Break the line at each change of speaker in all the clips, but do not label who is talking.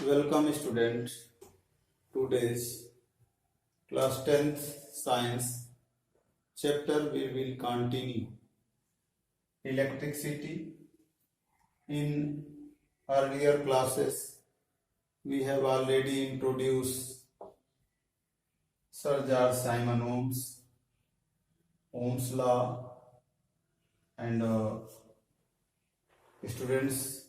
Welcome student. Today's class 10th science chapter we will continue electricity. In earlier classes we have already introduced Sir George Simon Ohm's law, and students,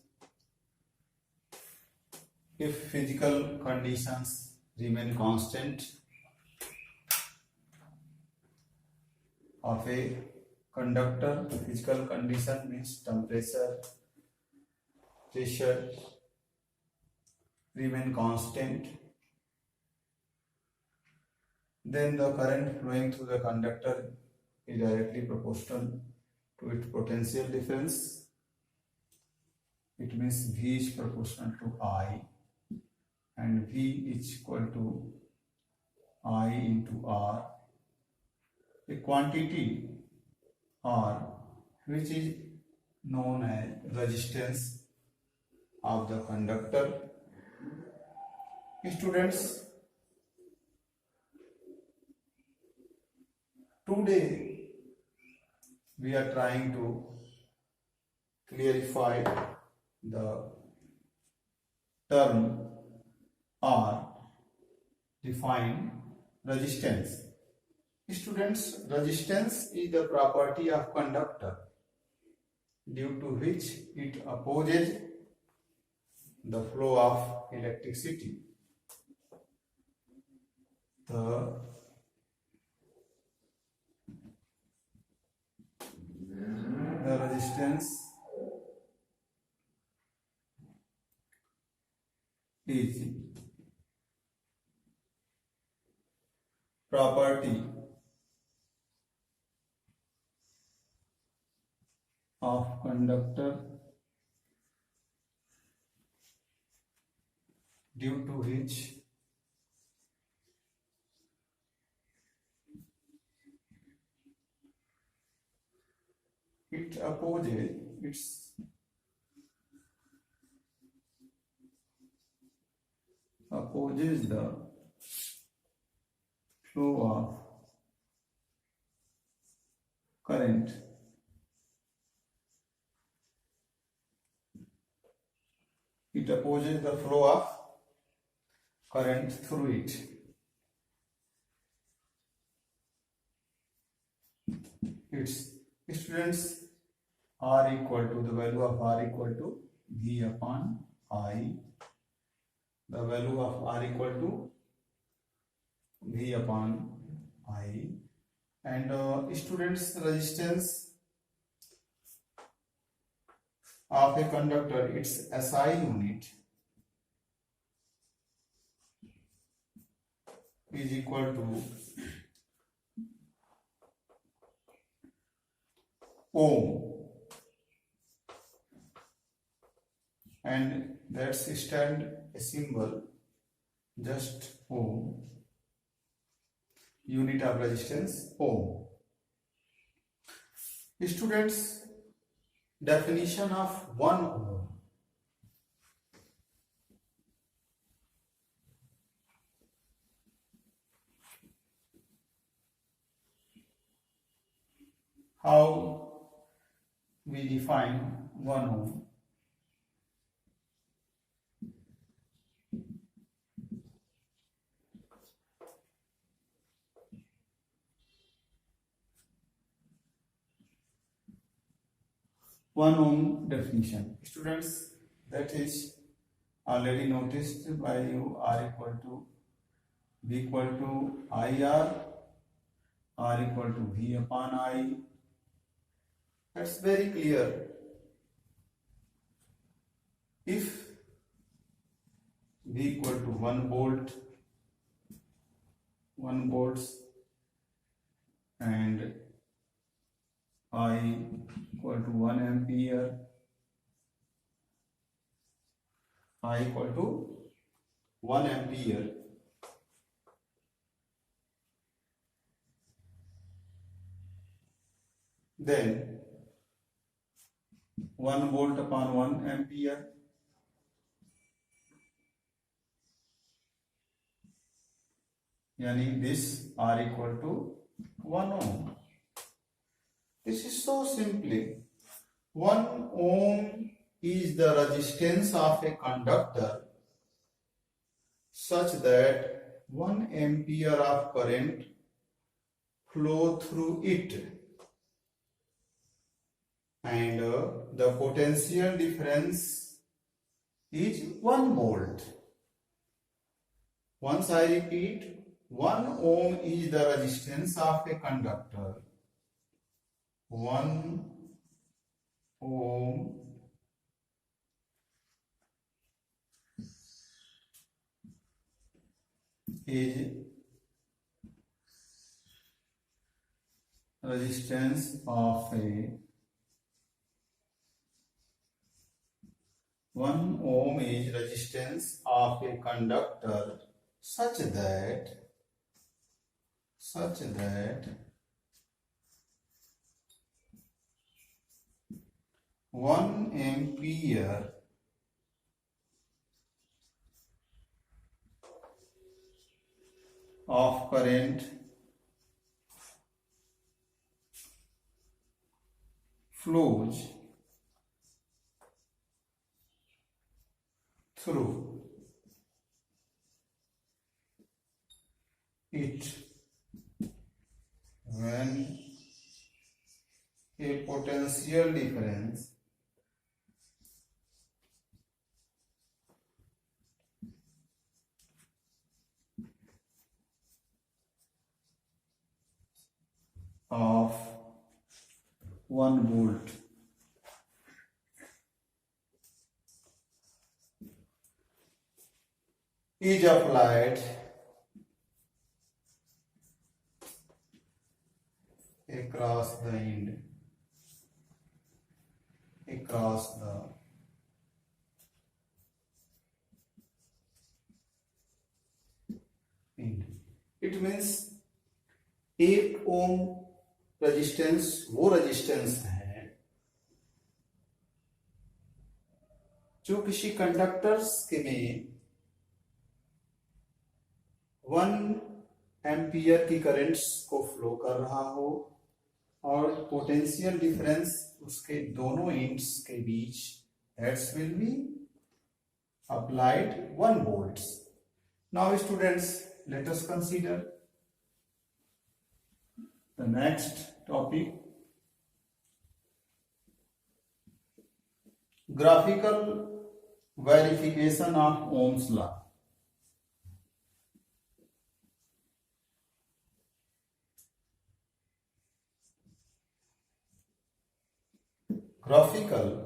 if physical conditions remain constant of a conductor, physical condition means temperature, pressure remain constant, then the current flowing through the conductor is directly proportional to its potential difference. It means V is proportional to I, and V is equal to I into R. A quantity R, which is known as resistance of the conductor. Students, today we are trying to clarify the term R, define resistance. Students, resistance is the property of conductor due to which it opposes the flow of electricity. The resistance is property of conductor due to which it opposes the flow of current through it. Its students, R equal to, the value of R equal to V upon I. The value of R equal to V upon I. And students, resistance of a conductor, its SI unit is equal to ohm, and that's stand a symbol, just ohm, unit of resistance ohm. Students, definition of 1 ohm. How we define 1 ohm? One ohm definition. Students, that is already noticed by you. R equal to V equal to IR, R equal to V upon I. That's very clear. If V equal to 1 volt, 1 volts, and I equal to 1 ampere, I equal to 1 ampere, then 1 volt upon 1 ampere यानी this R equal to 1 ohm. This is so simply 1 ohm is the resistance of a conductor such that 1 ampere of current flow through it, and the potential difference is 1 volt. Once I repeat, 1 ohm is the resistance of a conductor. 1 ohm is resistance of a 1 ohm is resistance of a conductor such that 1 ampere of current flows through it when a potential difference of 1 volt is applied across the end, across the end. It means 1 ohm resistance वो resistance है जो किसी conductors के में 1 ampere की currents को flow कर रहा हो और पोटेंशियल डिफरेंस उसके दोनों एंड्स के बीच that's will be applied 1 volts. Now students, let us consider the next topic, graphical verification of Ohm's law. Graphical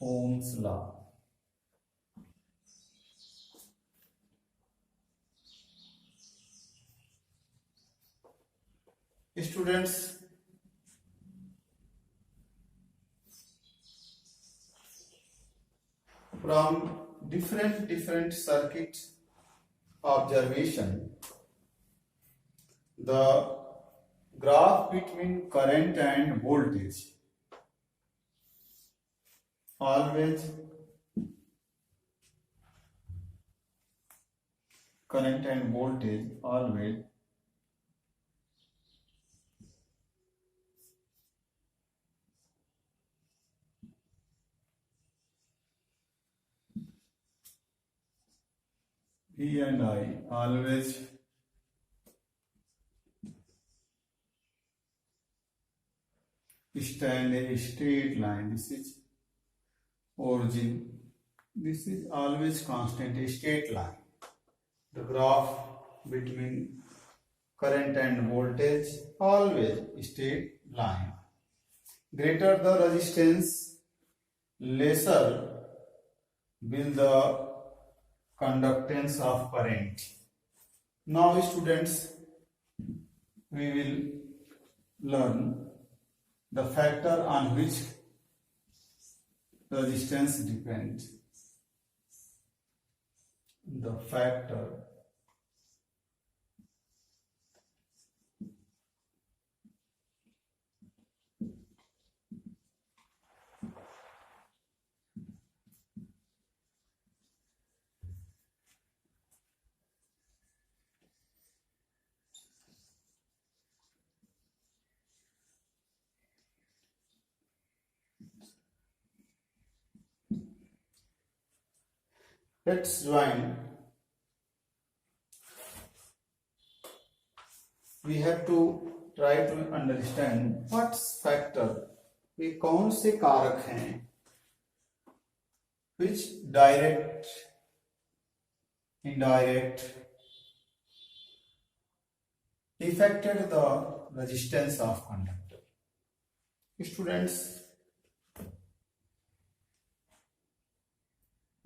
Ohm's law. Students, from different circuit observation, the graph between current and voltage always V and I always stand a straight line. This is origin. This is always constant, a straight line. The graph between current and voltage always straight line. Greater the resistance, lesser will the conductance of current. Now students, we will learn the factor on which resistance depends. The factor Let's join. We have to try to understand what factor, ये कौन से कारक हैं which direct, indirect affected the resistance of conductor. Students,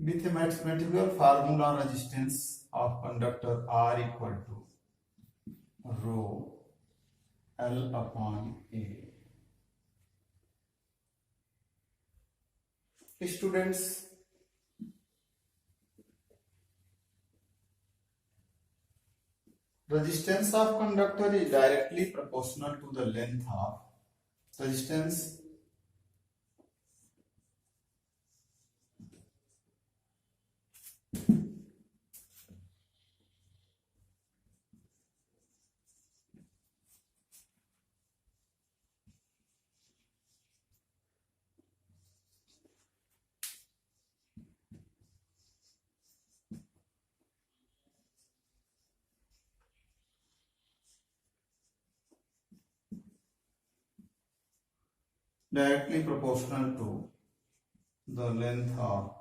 with a mathematical formula, resistance of conductor R equal to rho L upon A. Students, resistance of conductor is directly proportional to the length of resistance directly proportional to the length of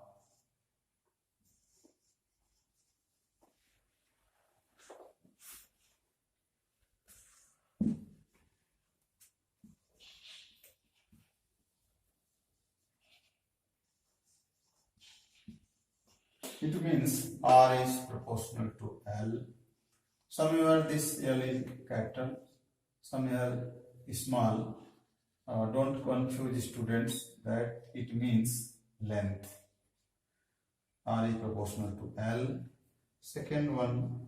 it means R is proportional to L. Somewhere this L is capital, somewhere small. Don't confuse students that it means length. R is proportional to L. Second one,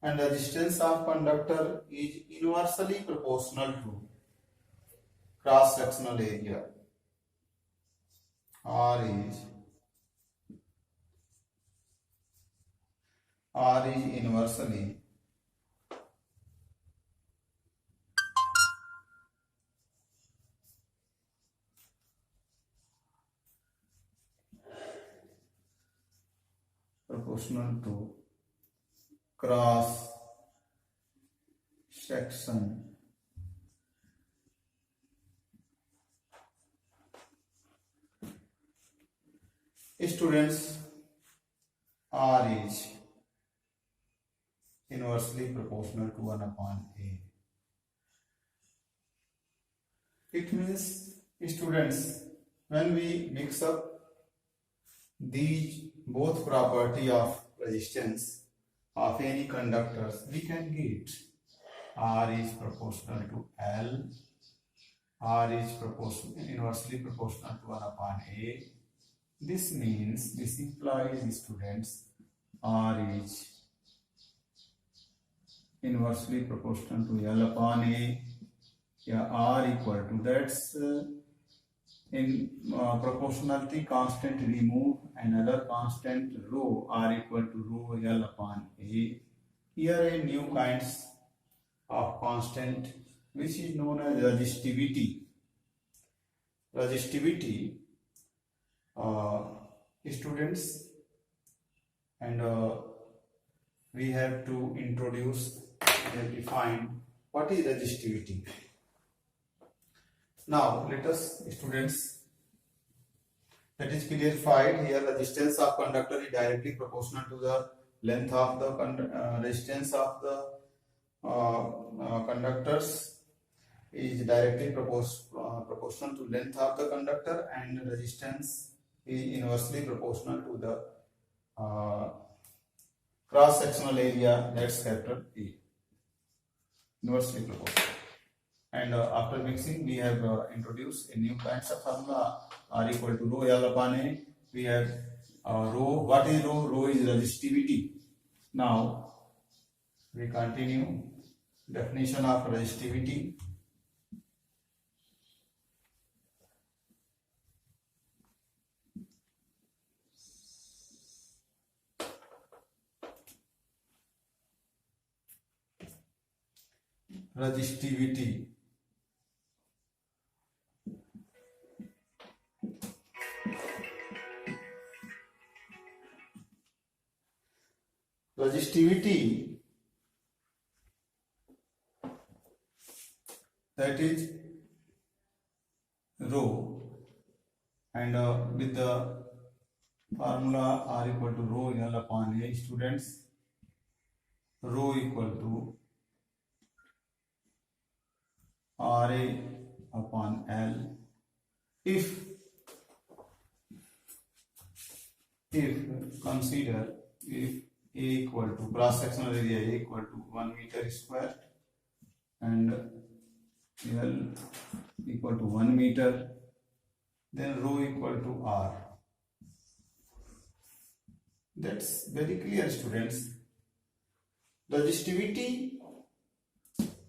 and the resistance of conductor is inversely proportional to cross sectional area. R is inversely proportional to cross section students. R is inversely proportional to 1 upon A. It means, students, when we mix up these both property of resistance of any conductors, we can get R is proportional to L, R is inversely proportional to 1 upon A. This means, this implies, students, R is inversely proportional to L upon A. Yeah, R equal to, that's in proportionality constant remove another constant rho, R equal to rho L upon A. Here a new kinds of constant which is known as resistivity. Resistivity, students, and we have to introduce and define what is resistivity. Now let us, students, that is clarified here. Resistance of conductor is directly proportional to the length of the resistance of the conductors is directly proportional to length of the conductor, and resistance is inversely proportional to the cross sectional area, that's capital A, inversely proportional. And after mixing, we have introduced a new kinds of formula, R equal to rho L upon A. We have rho. What is rho? Rho is resistivity. Now we continue. Definition of resistivity. Resistivity resistivity, that is rho, and with the formula R equal to rho L upon A, students, rho equal to RA upon L if consider if A equal to cross sectional area A equal to 1 meter square and L equal to 1 meter, then rho equal to R. That's very clear, students. Resistivity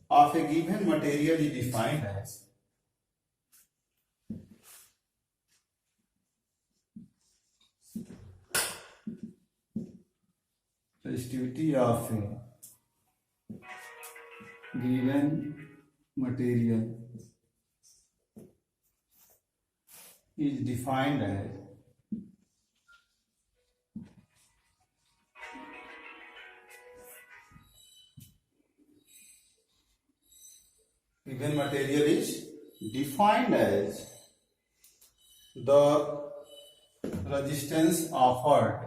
of a given material is defined as resistivity of a given material is defined as the resistance offered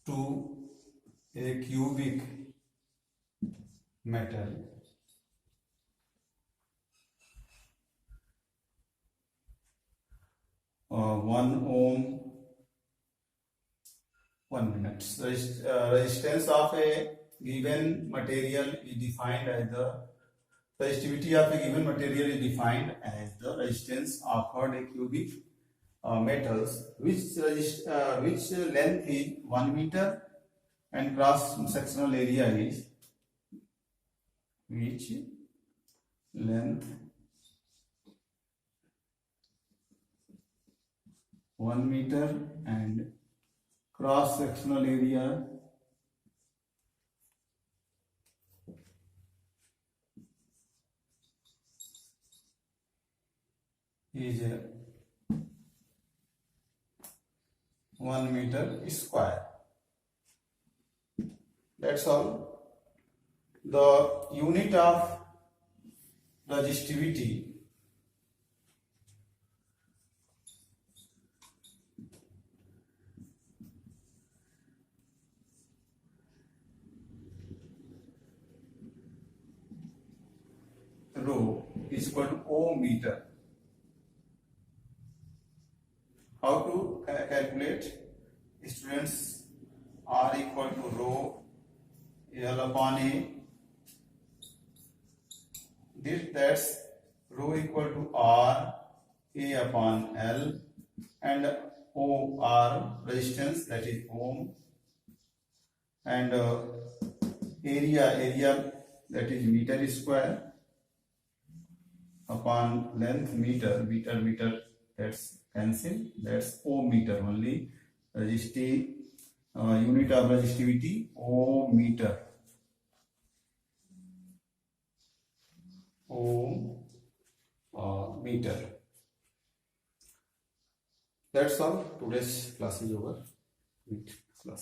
to a cubic metal (1 ohm). 1 minute. Resistance of a given material is defined as the resistivity of a given material is defined as the resistance offered a cubic metals which length is 1 meter and cross sectional area is which length 1 meter and cross sectional area is 1 meter square. That's all. The unit of resistivity rho is equal to ohm meter. How to calculate? Students, R equal to rho L upon A. That's rho equal to R A upon L and O R resistance, that is ohm, and area that is meter square upon length meter, that's cancel, that's ohm meter only. Unit of resistivity ohm meter. Meter. That's all. Today's class is over.